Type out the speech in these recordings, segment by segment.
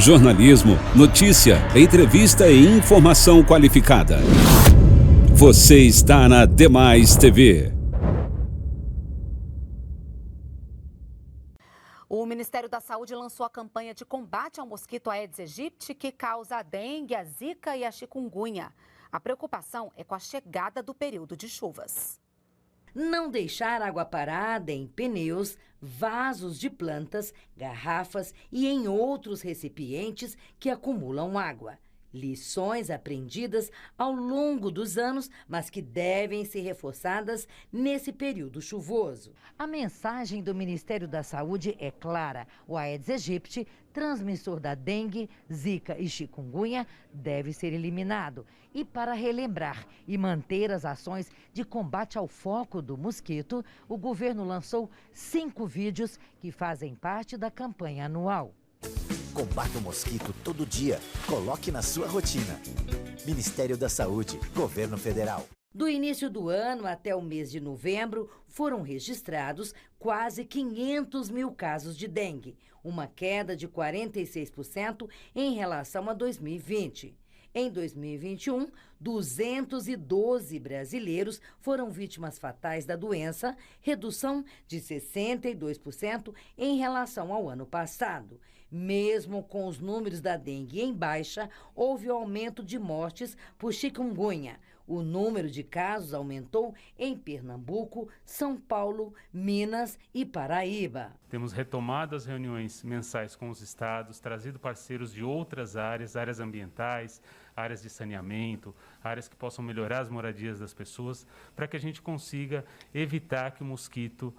Jornalismo, notícia, entrevista e informação qualificada. Você está na Demais TV. O Ministério da Saúde lançou a campanha de combate ao mosquito Aedes aegypti, que causa a dengue, a zika e a chikungunya. A preocupação é com a chegada do período de chuvas. Não deixar água parada em pneus, vasos de plantas, garrafas e em outros recipientes que acumulam água. Lições aprendidas ao longo dos anos, mas que devem ser reforçadas nesse período chuvoso. A mensagem do Ministério da Saúde é clara. O Aedes aegypti, transmissor da dengue, zika e chikungunya, deve ser eliminado. E para relembrar e manter as ações de combate ao foco do mosquito, o governo lançou 5 vídeos que fazem parte da campanha anual. Combate o mosquito todo dia. Coloque na sua rotina. Ministério da Saúde, Governo Federal. Do início do ano até o mês de novembro, foram registrados quase 500 mil casos de dengue, uma queda de 46% em relação a 2020. Em 2021, 212 brasileiros foram vítimas fatais da doença, redução de 62% em relação ao ano passado. Mesmo com os números da dengue em baixa, houve aumento de mortes por chikungunya. O número de casos aumentou em Pernambuco, São Paulo, Minas e Paraíba. Temos retomado as reuniões mensais com os estados, trazido parceiros de outras áreas ambientais, áreas de saneamento, áreas que possam melhorar as moradias das pessoas, para que a gente consiga evitar que o mosquito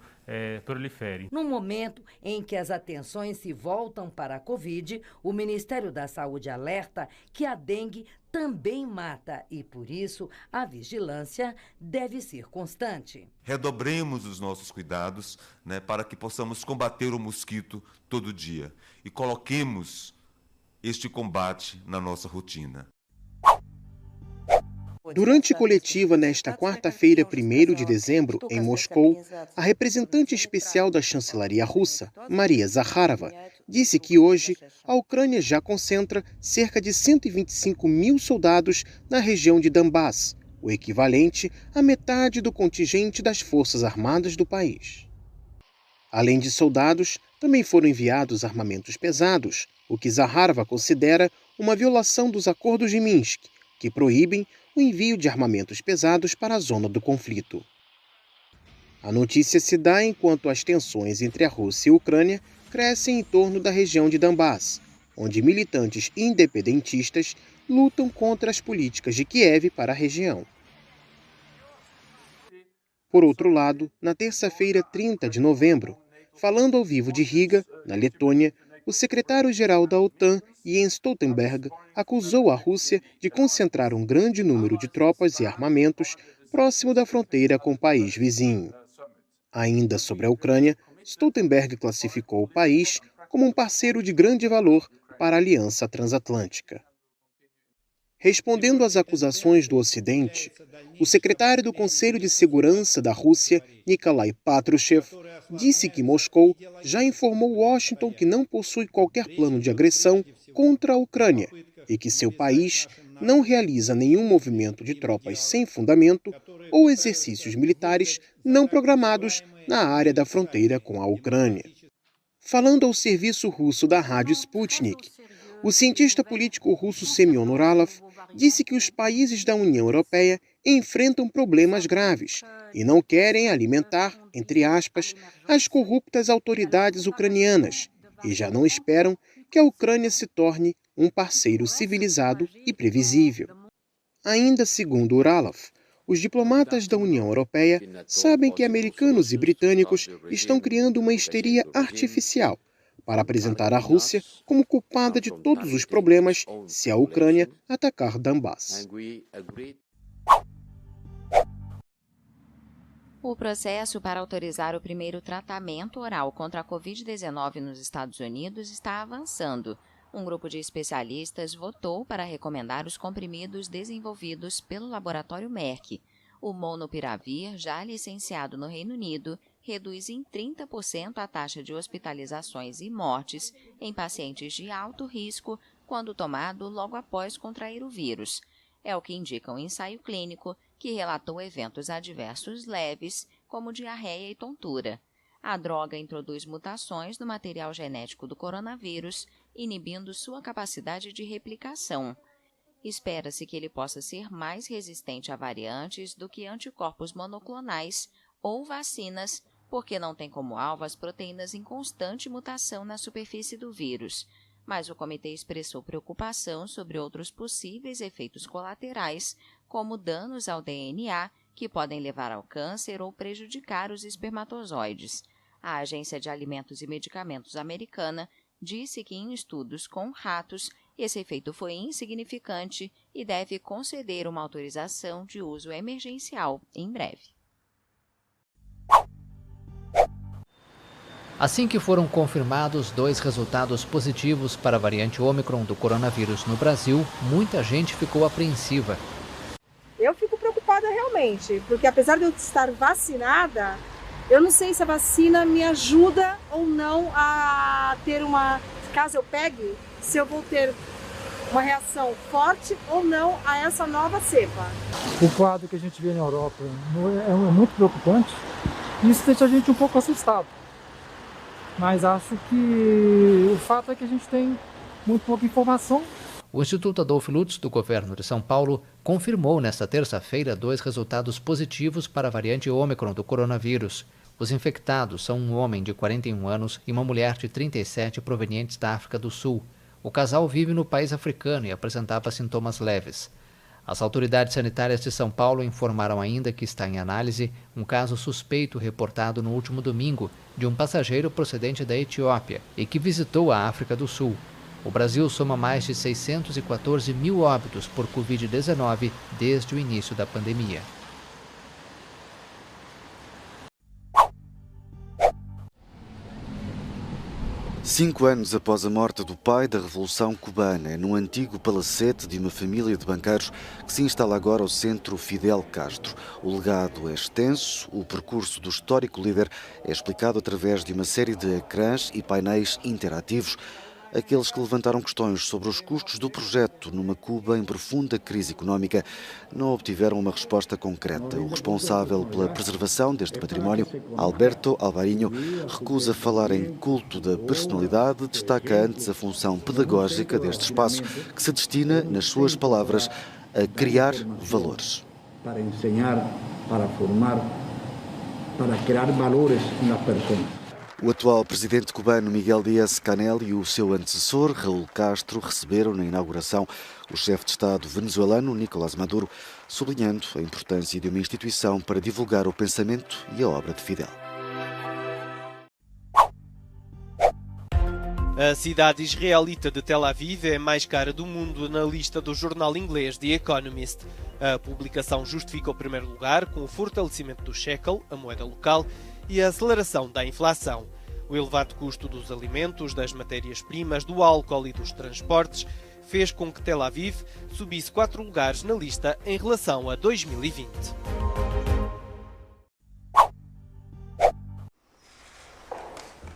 prolifere. No momento em que as atenções se voltam para a Covid, o Ministério da Saúde alerta que a dengue também mata e, por isso, a vigilância deve ser constante. Redobremos os nossos cuidados, para que possamos combater o mosquito todo dia e coloquemos este combate na nossa rotina. Durante coletiva nesta quarta-feira, 1º de dezembro, em Moscou, a representante especial da chancelaria russa, Maria Zakharova, disse que hoje a Ucrânia já concentra cerca de 125 mil soldados na região de Donbass, o equivalente à metade do contingente das Forças Armadas do país. Além de soldados, também foram enviados armamentos pesados, o que Zakharova considera uma violação dos acordos de Minsk, que proíbem o envio de armamentos pesados para a zona do conflito. A notícia se dá enquanto as tensões entre a Rússia e a Ucrânia crescem em torno da região de Donbass, onde militantes independentistas lutam contra as políticas de Kiev para a região. Por outro lado, na terça-feira, 30 de novembro, falando ao vivo de Riga, na Letônia, o secretário-geral da OTAN, Jens Stoltenberg, acusou a Rússia de concentrar um grande número de tropas e armamentos próximo da fronteira com o país vizinho. Ainda sobre a Ucrânia, Stoltenberg classificou o país como um parceiro de grande valor para a Aliança Transatlântica. Respondendo às acusações do Ocidente, o secretário do Conselho de Segurança da Rússia, Nikolai Patrushev, disse que Moscou já informou Washington que não possui qualquer plano de agressão contra a Ucrânia e que seu país não realiza nenhum movimento de tropas sem fundamento ou exercícios militares não programados na área da fronteira com a Ucrânia. Falando ao serviço russo da rádio Sputnik, o cientista político russo Semyon Uralov disse que os países da União Europeia enfrentam problemas graves e não querem alimentar, entre aspas, as corruptas autoridades ucranianas e já não esperam que a Ucrânia se torne um parceiro civilizado e previsível. Ainda segundo Uralov, os diplomatas da União Europeia sabem que americanos e britânicos estão criando uma histeria artificial para apresentar a Rússia como culpada de todos os problemas se a Ucrânia atacar Donbass. O processo para autorizar o primeiro tratamento oral contra a Covid-19 nos Estados Unidos está avançando. Um grupo de especialistas votou para recomendar os comprimidos desenvolvidos pelo laboratório Merck. O Molnupiravir, já licenciado no Reino Unido, reduz em 30% a taxa de hospitalizações e mortes em pacientes de alto risco quando tomado logo após contrair o vírus. É o que indica um ensaio clínico que relatou eventos adversos leves, como diarreia e tontura. A droga introduz mutações no material genético do coronavírus, inibindo sua capacidade de replicação. Espera-se que ele possa ser mais resistente a variantes do que anticorpos monoclonais ou vacinas, porque não tem como alvo as proteínas em constante mutação na superfície do vírus. Mas o comitê expressou preocupação sobre outros possíveis efeitos colaterais, como danos ao DNA, que podem levar ao câncer ou prejudicar os espermatozoides. A Agência de Alimentos e Medicamentos americana disse que em estudos com ratos, esse efeito foi insignificante e deve conceder uma autorização de uso emergencial em breve. Assim que foram confirmados 2 resultados positivos para a variante Ômicron do coronavírus no Brasil, muita gente ficou apreensiva. Eu fico preocupada realmente, porque apesar de eu estar vacinada, eu não sei se a vacina me ajuda ou não a ter caso eu pegue, se eu vou ter uma reação forte ou não a essa nova cepa. O quadro que a gente vê na Europa é muito preocupante e isso deixa a gente um pouco assustado. Mas acho que o fato é que a gente tem muito pouca informação. O Instituto Adolfo Lutz, do governo de São Paulo, confirmou nesta terça-feira 2 resultados positivos para a variante Ômicron do coronavírus. Os infectados são um homem de 41 anos e uma mulher de 37 provenientes da África do Sul. O casal vive no país africano e apresentava sintomas leves. As autoridades sanitárias de São Paulo informaram ainda que está em análise um caso suspeito reportado no último domingo de um passageiro procedente da Etiópia e que visitou a África do Sul. O Brasil soma mais de 614 mil óbitos por Covid-19 desde o início da pandemia. Cinco anos após a morte do pai da Revolução Cubana, é no antigo palacete de uma família de banqueiros que se instala agora o Centro Fidel Castro. O legado é extenso, o percurso do histórico líder é explicado através de uma série de ecrãs e painéis interativos. Aqueles que levantaram questões sobre os custos do projeto numa Cuba em profunda crise económica não obtiveram uma resposta concreta. O responsável pela preservação deste património, Alberto Alvarinho, recusa falar em culto da personalidade, destaca antes a função pedagógica deste espaço, que se destina, nas suas palavras, a criar valores. Para ensinar, para formar, para criar valores nas pessoas. O atual presidente cubano Miguel Díaz-Canel e o seu antecessor, Raúl Castro, receberam na inauguração o chefe de Estado venezuelano, Nicolás Maduro, sublinhando a importância de uma instituição para divulgar o pensamento e a obra de Fidel. A cidade israelita de Tel Aviv é a mais cara do mundo na lista do jornal inglês The Economist. A publicação justifica o primeiro lugar com o fortalecimento do shekel, a moeda local, e a aceleração da inflação. O elevado custo dos alimentos, das matérias-primas, do álcool e dos transportes fez com que Tel Aviv subisse 4 lugares na lista em relação a 2020.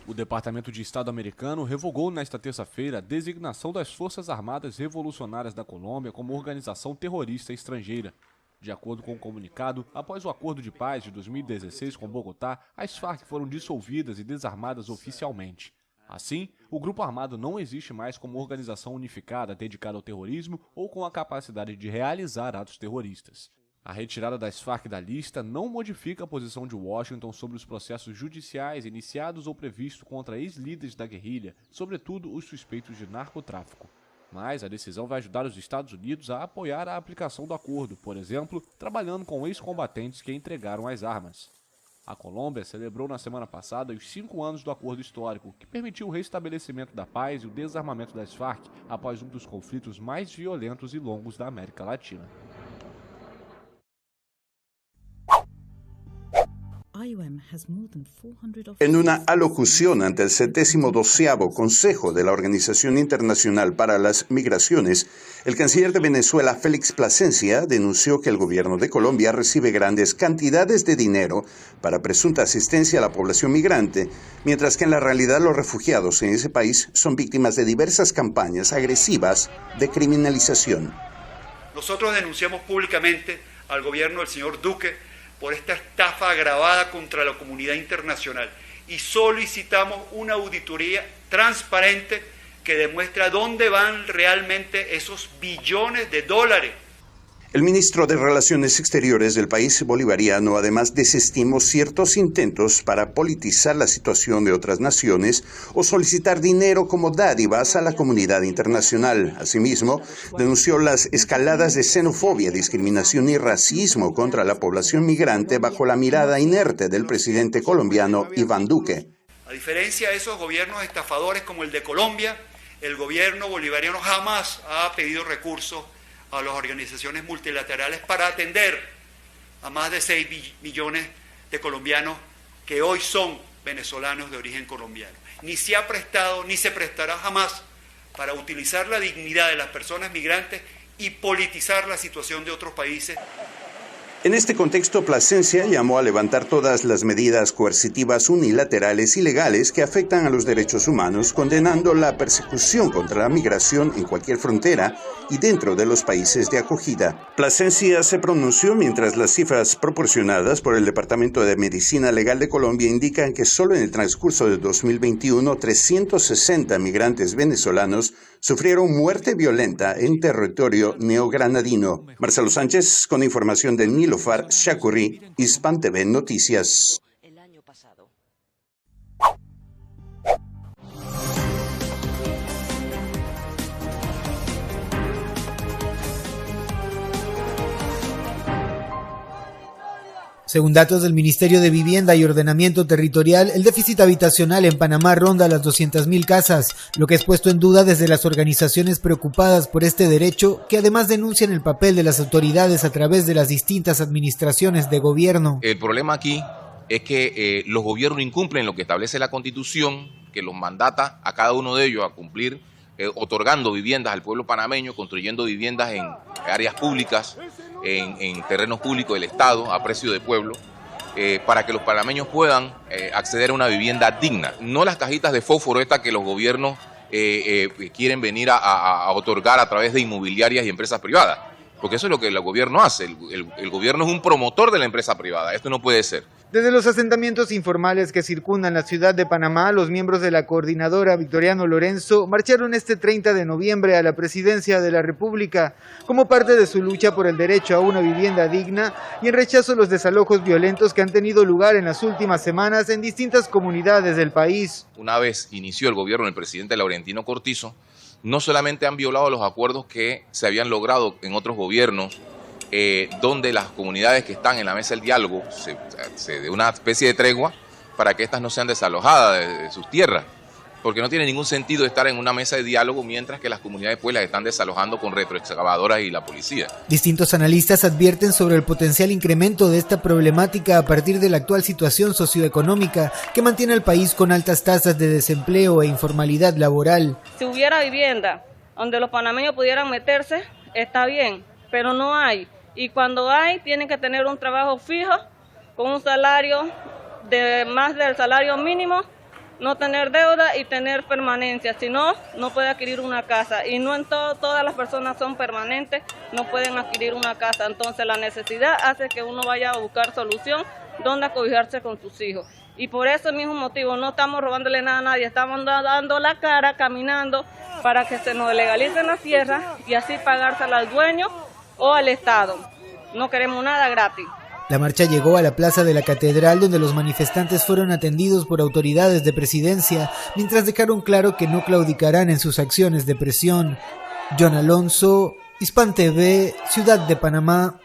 O Departamento de Estado americano revogou nesta terça-feira a designação das Forças Armadas Revolucionárias da Colômbia como organização terrorista estrangeira. De acordo com o comunicado, após o Acordo de Paz de 2016 com Bogotá, as Farc foram dissolvidas e desarmadas oficialmente. Assim, o grupo armado não existe mais como organização unificada dedicada ao terrorismo ou com a capacidade de realizar atos terroristas. A retirada das Farc da lista não modifica a posição de Washington sobre os processos judiciais iniciados ou previstos contra ex-líderes da guerrilha, sobretudo os suspeitos de narcotráfico. Mas a decisão vai ajudar os Estados Unidos a apoiar a aplicação do acordo, por exemplo, trabalhando com ex-combatentes que entregaram as armas. A Colômbia celebrou na semana passada os 5 anos do acordo histórico, que permitiu o restabelecimento da paz e o desarmamento das Farc após um dos conflitos mais violentos e longos da América Latina. IOM En una alocución ante el 72º Consejo de la Organización Internacional para las Migraciones, el canciller de Venezuela, Félix Plasencia, denunció que el gobierno de Colombia recibe grandes cantidades de dinero para presunta asistencia a la población migrante, mientras que en la realidad los refugiados en ese país son víctimas de diversas campañas agresivas de criminalización. Nosotros denunciamos públicamente al gobierno del señor Duque por esta estafa agravada contra la comunidad internacional y solicitamos una auditoría transparente que demuestre dónde van realmente esos billones de dólares. El ministro de Relaciones Exteriores del país bolivariano además desestimó ciertos intentos para politizar la situación de otras naciones o solicitar dinero como dádivas a la comunidad internacional. Asimismo, denunció las escaladas de xenofobia, discriminación y racismo contra la población migrante bajo la mirada inerte del presidente colombiano Iván Duque. A diferencia de esos gobiernos estafadores como el de Colombia, el gobierno bolivariano jamás ha pedido recursos a las organizaciones multilaterales para atender a más de 6 millones de colombianos que hoy son venezolanos de origen colombiano. Ni se ha prestado ni se prestará jamás para utilizar la dignidad de las personas migrantes y politizar la situación de otros países. En este contexto, Plasencia llamó a levantar todas las medidas coercitivas unilaterales y legales que afectan a los derechos humanos, condenando la persecución contra la migración en cualquier frontera y dentro de los países de acogida. Plasencia se pronunció mientras las cifras proporcionadas por el Departamento de Medicina Legal de Colombia indican que solo en el transcurso de 2021, 360 migrantes venezolanos sufrieron muerte violenta en territorio neogranadino. Marcelo Sánchez, con información de Nilofar Shakuri, Hispan TV Noticias. Según datos del Ministerio de Vivienda y Ordenamiento Territorial, el déficit habitacional en Panamá ronda las 200.000 casas, lo que es puesto en duda desde las organizaciones preocupadas por este derecho, que además denuncian el papel de las autoridades a través de las distintas administraciones de gobierno. El problema aquí es que los gobiernos incumplen lo que establece la Constitución, que los mandata a cada uno de ellos a cumplir, otorgando viviendas al pueblo panameño, construyendo viviendas en áreas públicas, en terrenos públicos del Estado, a precio de pueblo, para que los panameños puedan acceder a una vivienda digna. No las cajitas de fósforo estas que los gobiernos quieren venir a otorgar a través de inmobiliarias y empresas privadas, porque eso es lo que el gobierno hace. El gobierno es un promotor de la empresa privada. Esto no puede ser. Desde los asentamientos informales que circundan la ciudad de Panamá, los miembros de la coordinadora Victoriano Lorenzo marcharon este 30 de noviembre a la presidencia de la República como parte de su lucha por el derecho a una vivienda digna y en rechazo a los desalojos violentos que han tenido lugar en las últimas semanas en distintas comunidades del país. Una vez inició el gobierno del presidente Laurentino Cortizo, no solamente han violado los acuerdos que se habían logrado en otros gobiernos, donde las comunidades que están en la mesa del diálogo se de una especie de tregua para que éstas no sean desalojadas de sus tierras, porque no tiene ningún sentido estar en una mesa de diálogo mientras que las comunidades pues las están desalojando con retroexcavadoras y la policía. Distintos analistas advierten sobre el potencial incremento de esta problemática a partir de la actual situación socioeconómica que mantiene al país con altas tasas de desempleo e informalidad laboral. Si hubiera vivienda donde los panameños pudieran meterse, está bien, pero no hay. Y cuando hay, tienen que tener un trabajo fijo, con un salario de más del salario mínimo, no tener deuda y tener permanencia. Si no, no puede adquirir una casa. Y no en todas las personas son permanentes, no pueden adquirir una casa. Entonces la necesidad hace que uno vaya a buscar solución donde acobijarse con sus hijos. Y por ese mismo motivo no estamos robándole nada a nadie, estamos dando la cara, caminando para que se nos legalicen las tierras y así pagársela al dueño o al Estado. No queremos nada gratis. La marcha llegó a la plaza de la Catedral, donde los manifestantes fueron atendidos por autoridades de presidencia, mientras dejaron claro que no claudicarán en sus acciones de presión. John Alonso, Hispan TV, Ciudad de Panamá.